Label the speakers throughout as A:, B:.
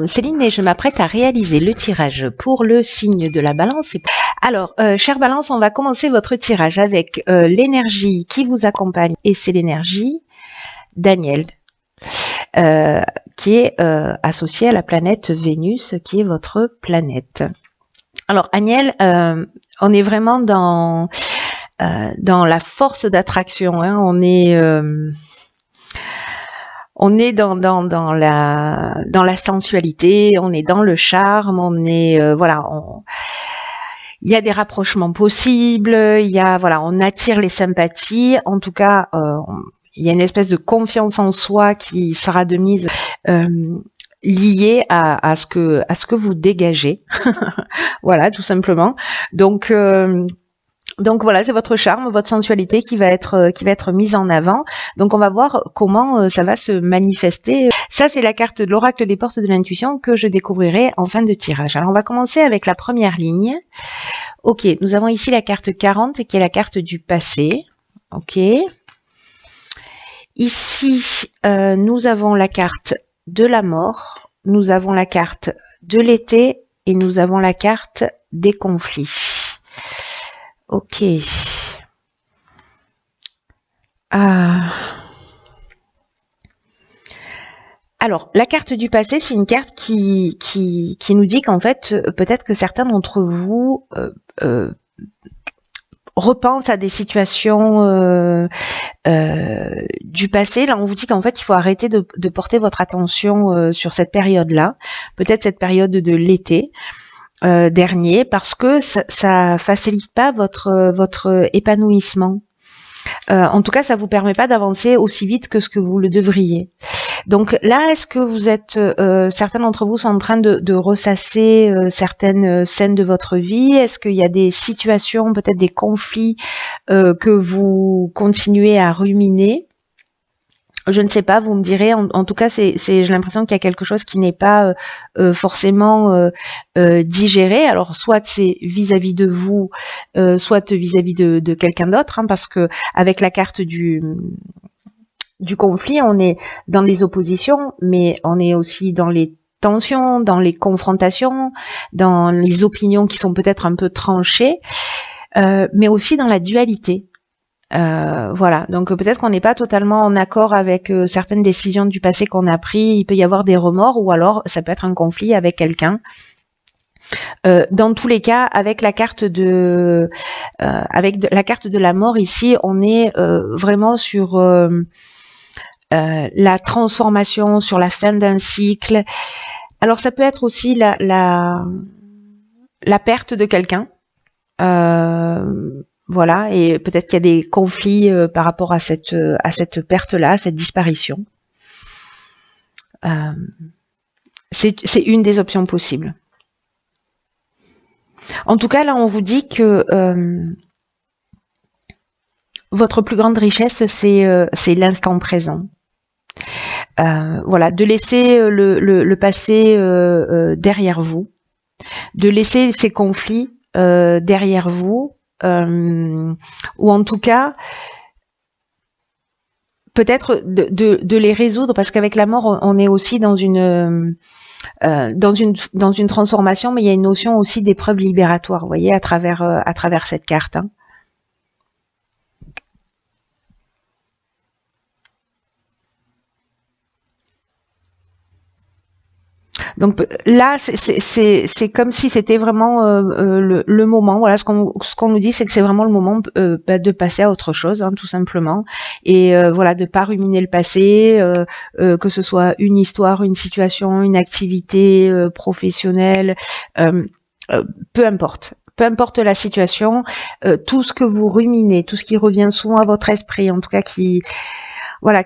A: Céline, et je m'apprête à réaliser le tirage pour le signe de la balance. Alors, chère balance, on va commencer votre tirage avec l'énergie qui vous accompagne, et c'est l'énergie d'Aniel, qui est associée à la planète Vénus, qui est votre planète. Alors, Aniel, on est vraiment dans la force d'attraction, hein. On est dans la sensualité, on est dans le charme, on est il y a des rapprochements possibles, on attire les sympathies. En tout cas, il y a une espèce de confiance en soi qui sera de mise liée à ce que vous dégagez. Voilà, tout simplement. Donc voilà, c'est votre charme, votre sensualité qui va être mise en avant. Donc on va voir comment ça va se manifester. Ça, c'est la carte de l'oracle des portes de l'intuition que je découvrirai en fin de tirage. Alors on va commencer avec la première ligne. Ok, nous avons ici la carte 40 qui est la carte du passé. Ok. Ici, nous avons la carte de la mort, nous avons la carte de l'été et nous avons la carte des conflits. Ok. Alors, la carte du passé, c'est une carte qui nous dit qu'en fait, peut-être que certains d'entre vous repensent à des situations du passé. Là, on vous dit qu'en fait, il faut arrêter de porter votre attention sur cette période-là, peut-être cette période de l'été. Dernier, parce que ça facilite pas votre épanouissement. En tout cas, ça vous permet pas d'avancer aussi vite que ce que vous le devriez. Donc là, est-ce que vous êtes, certains d'entre vous sont en train de ressasser certaines scènes de votre vie? Est-ce qu'il y a des situations, peut-être des conflits que vous continuez à ruminer? Je ne sais pas, vous me direz. En tout cas, j'ai l'impression qu'il y a quelque chose qui n'est pas forcément digéré. Alors, soit c'est vis-à-vis de vous, soit vis-à-vis de quelqu'un d'autre, hein, parce que avec la carte du conflit, on est dans les oppositions, mais on est aussi dans les tensions, dans les confrontations, dans les opinions qui sont peut-être un peu tranchées, mais aussi dans la dualité. Voilà, donc peut-être qu'on n'est pas totalement en accord avec certaines décisions du passé qu'on a prises. Il peut y avoir des remords, ou alors ça peut être un conflit avec quelqu'un. Dans tous les cas, avec la carte de la mort ici, on est vraiment sur la transformation, sur la fin d'un cycle. Alors ça peut être aussi la perte de quelqu'un. Voilà, et peut-être qu'il y a des conflits par rapport à cette perte-là, cette disparition. C'est une des options possibles. En tout cas, là, on vous dit que votre plus grande richesse, c'est l'instant présent. Voilà, de laisser le passé derrière vous, de laisser ces conflits derrière vous. Ou en tout cas peut-être de les résoudre, parce qu'avec la mort on est aussi dans une transformation, mais il y a une notion aussi d'épreuve libératoire, vous voyez, à travers cette carte, hein. Donc là, c'est comme si c'était vraiment le moment. Voilà, ce qu'on nous dit, c'est que c'est vraiment le moment de passer à autre chose, hein, tout simplement. Et voilà, de pas ruminer le passé, que ce soit une histoire, une situation, une activité professionnelle, peu importe. Peu importe la situation, tout ce que vous ruminez, tout ce qui revient souvent à votre esprit, en tout cas qui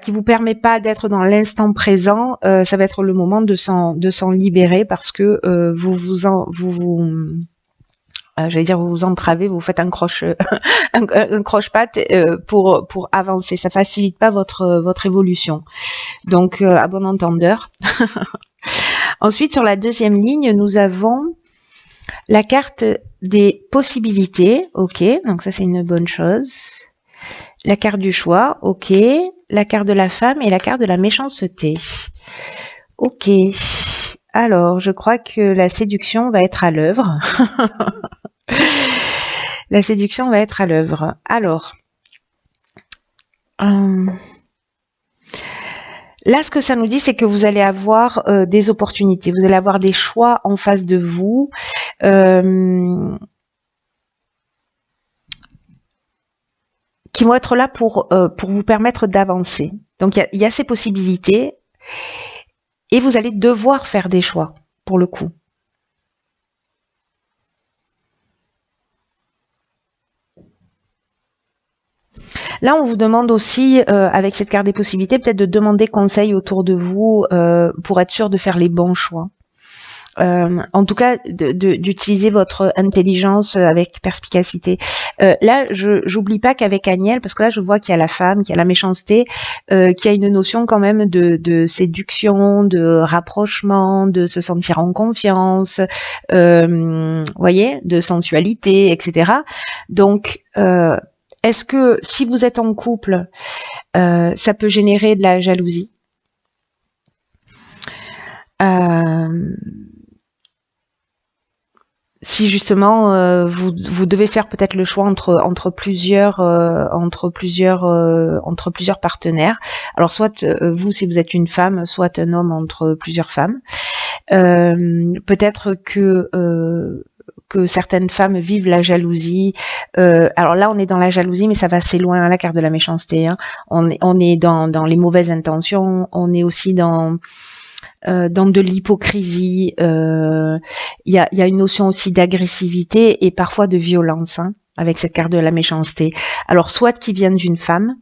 A: vous permet pas d'être dans l'instant présent, ça va être le moment de s'en libérer, parce que vous vous entravez, vous faites un croche-patte pour avancer. Ça facilite pas votre évolution. Donc à bon entendeur. Ensuite, sur la deuxième ligne, nous avons la carte des possibilités. Ok, donc ça c'est une bonne chose. La carte du choix. Ok. La carte de la femme et la carte de la méchanceté. Ok. Alors, je crois que la séduction va être à l'œuvre. La séduction va être à l'œuvre. Alors, là, ce que ça nous dit, c'est que vous allez avoir des opportunités, vous allez avoir des choix en face de vous. Qui vont être là pour vous permettre d'avancer. Donc, il y a ces possibilités et vous allez devoir faire des choix, pour le coup. Là, on vous demande aussi, avec cette carte des possibilités, peut-être de demander conseil autour de vous pour être sûr de faire les bons choix. En tout cas, d'utiliser votre intelligence avec perspicacité. Là, j'oublie pas qu'avec Agnelle, parce que là, je vois qu'il y a la femme, qu'il y a la méchanceté, qu'il y a une notion quand même de séduction, de rapprochement, de se sentir en confiance, voyez, de sensualité, etc. Donc, est-ce que si vous êtes en couple, ça peut générer de la jalousie? Si justement vous devez faire peut-être le choix entre plusieurs partenaires. Alors soit vous si vous êtes une femme, soit un homme entre plusieurs femmes. Peut-être que certaines femmes vivent la jalousie. Alors là, on est dans la jalousie, mais ça va assez loin, hein, la carte de la méchanceté. Hein. On est dans les mauvaises intentions. On est aussi dans de l'hypocrisie. Il y a une notion aussi d'agressivité et parfois de violence, hein, avec cette carte de la méchanceté. Alors, soit qui viennent d'une femme,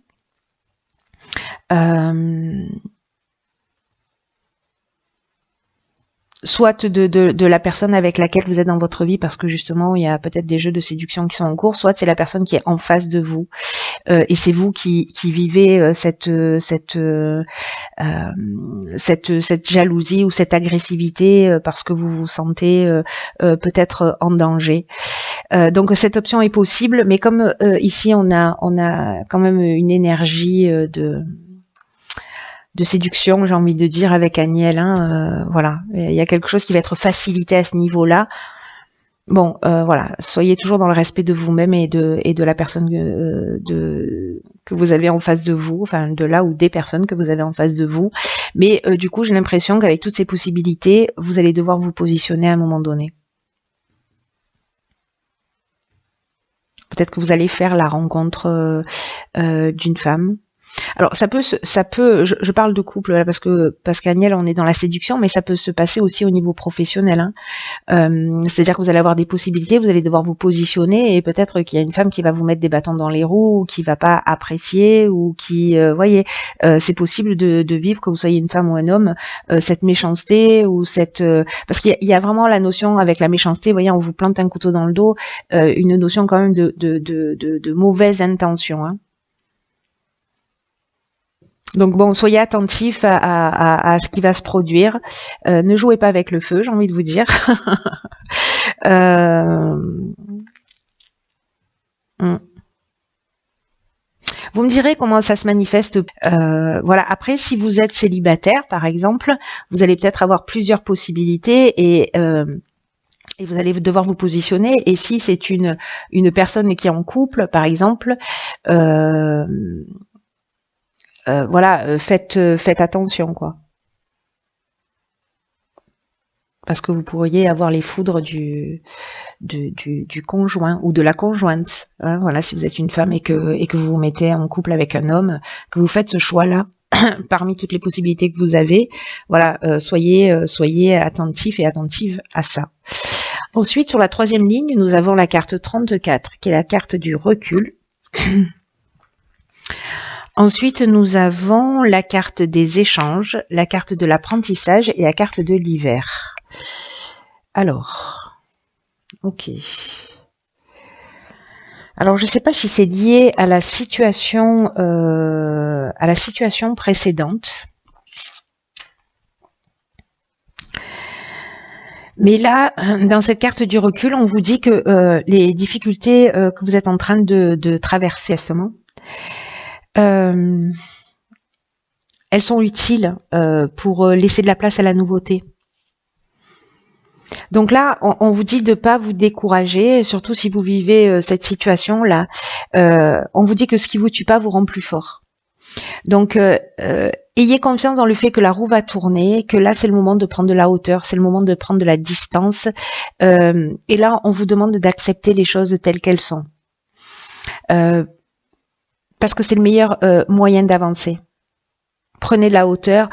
A: soit de la personne avec laquelle vous êtes dans votre vie, parce que justement, il y a peut-être des jeux de séduction qui sont en cours, soit c'est la personne qui est en face de vous. Et c'est vous qui vivez cette jalousie ou cette agressivité parce que vous vous sentez peut-être en danger. Donc cette option est possible, mais comme ici on a quand même une énergie de séduction, j'ai envie de dire, avec Agnelle, hein, voilà, il y a quelque chose qui va être facilité à ce niveau-là. Bon, voilà, soyez toujours dans le respect de vous-même et de la personne que vous avez en face de vous, enfin de là ou des personnes que vous avez en face de vous. Mais du coup, j'ai l'impression qu'avec toutes ces possibilités, vous allez devoir vous positionner à un moment donné. Peut-être que vous allez faire la rencontre d'une femme. Alors ça peut, je parle de couple là parce qu'Agnelle, on est dans la séduction, mais ça peut se passer aussi au niveau professionnel. Hein. C'est-à-dire que vous allez avoir des possibilités, vous allez devoir vous positionner et peut-être qu'il y a une femme qui va vous mettre des bâtons dans les roues, ou qui va pas apprécier, ou qui, voyez, c'est possible de vivre que vous soyez une femme ou un homme, cette méchanceté ou cette, parce qu'il y a vraiment la notion avec la méchanceté, vous voyez, on vous plante un couteau dans le dos, une notion quand même de mauvaise intention. Hein. Donc bon, soyez attentifs à ce qui va se produire. Ne jouez pas avec le feu, j'ai envie de vous dire. Vous me direz comment ça se manifeste. Voilà. Après, si vous êtes célibataire, par exemple, vous allez peut-être avoir plusieurs possibilités et vous allez devoir vous positionner. Et si c'est une personne qui est en couple, par exemple, voilà, faites attention, quoi. Parce que vous pourriez avoir les foudres du conjoint ou de la conjointe. Hein, voilà, si vous êtes une femme et que vous vous mettez en couple avec un homme, que vous faites ce choix-là parmi toutes les possibilités que vous avez, voilà, soyez attentifs et attentives à ça. Ensuite, sur la troisième ligne, nous avons la carte 34, qui est la carte du recul. Ensuite, nous avons la carte des échanges, la carte de l'apprentissage et la carte de l'hiver. Alors, ok. Alors, je ne sais pas si c'est lié à la situation précédente. Mais là, dans cette carte du recul, on vous dit que les difficultés que vous êtes en train de traverser récemment, elles sont utiles pour laisser de la place à la nouveauté. Donc là, on vous dit de pas vous décourager, surtout si vous vivez cette situation-là. On vous dit que ce qui vous tue pas vous rend plus fort. Donc, ayez confiance dans le fait que la roue va tourner, que là, c'est le moment de prendre de la hauteur, c'est le moment de prendre de la distance. Et là, on vous demande d'accepter les choses telles qu'elles sont. Parce que c'est le meilleur moyen d'avancer. Prenez de la hauteur,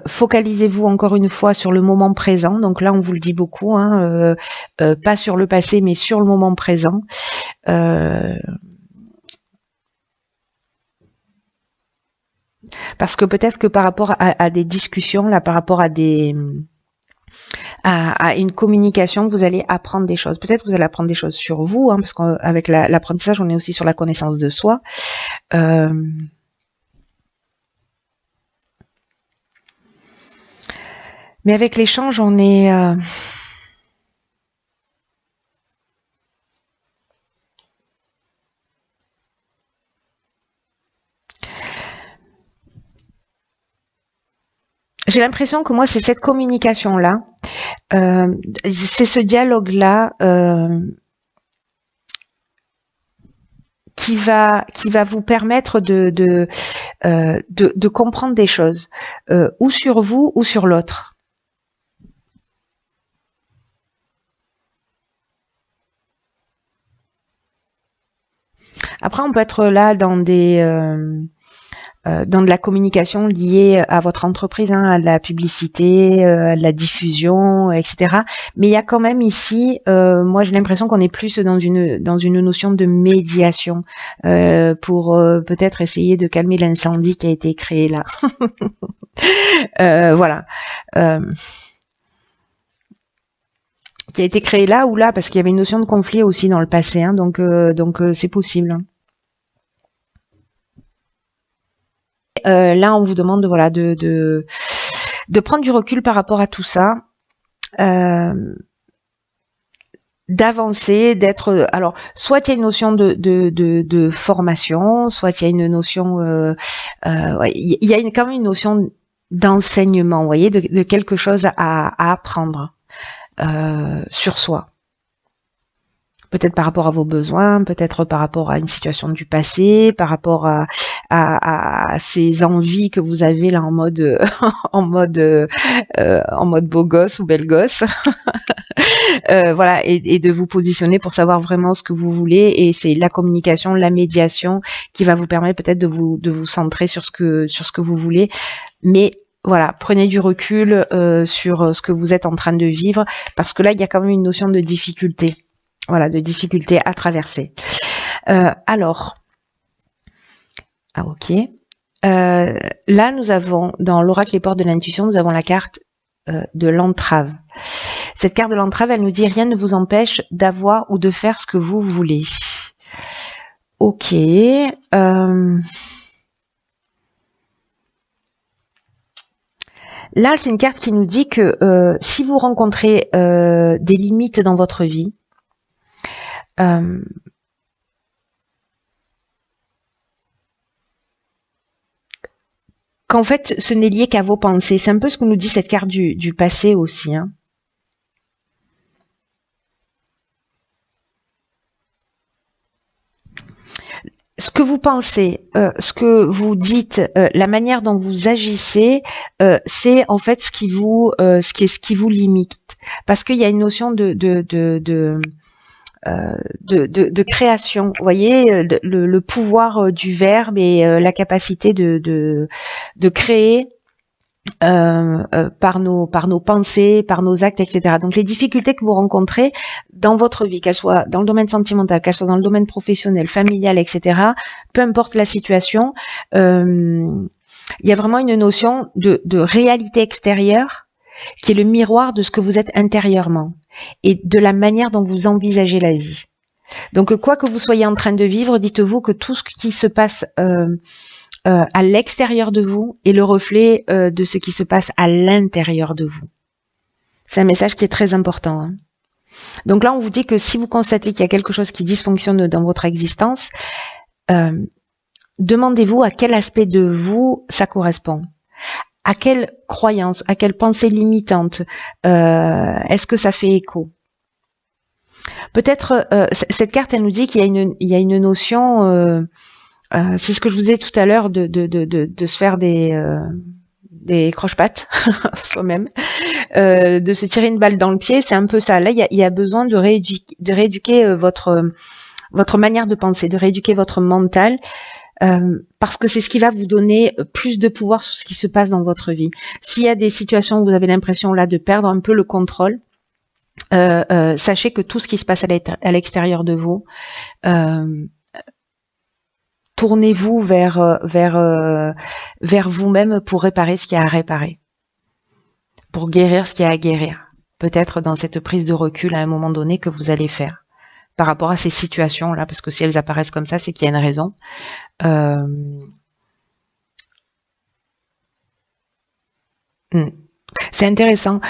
A: focalisez-vous encore une fois sur le moment présent. Donc là, on vous le dit beaucoup, hein, pas sur le passé, mais sur le moment présent. Parce que peut-être que par rapport à des discussions, là, par rapport à une communication, vous allez apprendre des choses. Peut-être que vous allez apprendre des choses sur vous, hein, parce qu'avec l'apprentissage, on est aussi sur la connaissance de soi. Mais avec l'échange, on est... J'ai l'impression que moi, c'est cette communication-là, c'est ce dialogue-là qui va vous permettre de comprendre des choses, ou sur vous ou sur l'autre. Après, on peut être là dans de la communication liée à votre entreprise, hein, à de la publicité, à de la diffusion, etc. Mais il y a quand même ici, moi j'ai l'impression qu'on est plus dans une notion de médiation pour peut-être essayer de calmer l'incendie qui a été créé là. Voilà. Qui a été créé là ou là, parce qu'il y avait une notion de conflit aussi dans le passé, hein, donc c'est possible. Là, on vous demande voilà, de prendre du recul par rapport à tout ça, d'avancer, d'être... Alors, soit il y a une notion de formation, soit il y a une notion... il y a quand même une notion d'enseignement, vous voyez, de quelque chose à apprendre sur soi. Peut-être par rapport à vos besoins, peut-être par rapport à une situation du passé, par rapport à ces envies que vous avez là en mode en mode beau gosse ou belle gosse. Voilà, et de vous positionner pour savoir vraiment ce que vous voulez. Et c'est la communication, la médiation qui va vous permettre peut-être de vous centrer sur ce que vous voulez. Mais voilà, prenez du recul sur ce que vous êtes en train de vivre, parce que là, il y a quand même une notion de difficulté. Voilà, de difficultés à traverser. Alors, ok. Là, nous avons, dans l'oracle Les Portes de l'Intuition, nous avons la carte de l'entrave. Cette carte de l'entrave, elle nous dit « Rien ne vous empêche d'avoir ou de faire ce que vous voulez ». Ok. Là, c'est une carte qui nous dit que si vous rencontrez des limites dans votre vie, qu'en fait, ce n'est lié qu'à vos pensées. C'est un peu ce que nous dit cette carte du passé aussi. Hein. Ce que vous pensez, ce que vous dites, la manière dont vous agissez, c'est en fait ce qui vous limite. Parce qu'il y a une notion de création, vous voyez, le pouvoir du verbe et la capacité de créer par nos pensées, par nos actes, etc. Donc les difficultés que vous rencontrez dans votre vie, qu'elles soient dans le domaine sentimental, qu'elles soient dans le domaine professionnel, familial, etc., peu importe la situation, il y a vraiment une notion de réalité extérieure qui est le miroir de ce que vous êtes intérieurement et de la manière dont vous envisagez la vie. Donc, quoi que vous soyez en train de vivre, dites-vous que tout ce qui se passe à l'extérieur de vous est le reflet de ce qui se passe à l'intérieur de vous. C'est un message qui est très important. Hein. Donc là, on vous dit que si vous constatez qu'il y a quelque chose qui dysfonctionne dans votre existence, demandez-vous à quel aspect de vous ça correspond. À quelle croyance, à quelle pensée limitante est-ce que ça fait écho? Peut-être cette carte, elle nous dit qu'il y a une notion, c'est ce que je vous disais tout à l'heure, de se faire des croche-pattes soi-même, de se tirer une balle dans le pied, c'est un peu ça. Là, il y a besoin de rééduquer votre manière de penser, de rééduquer votre mental, parce que c'est ce qui va vous donner plus de pouvoir sur ce qui se passe dans votre vie. S'il y a des situations où vous avez l'impression là de perdre un peu le contrôle, sachez que tout ce qui se passe à l'extérieur de vous, tournez-vous vers vous-même pour réparer ce qu'il y a à réparer, pour guérir ce qu'il y a à guérir. Peut-être dans cette prise de recul à un moment donné que vous allez faire par rapport à ces situations-là, parce que si elles apparaissent comme ça, c'est qu'il y a une raison. C'est intéressant.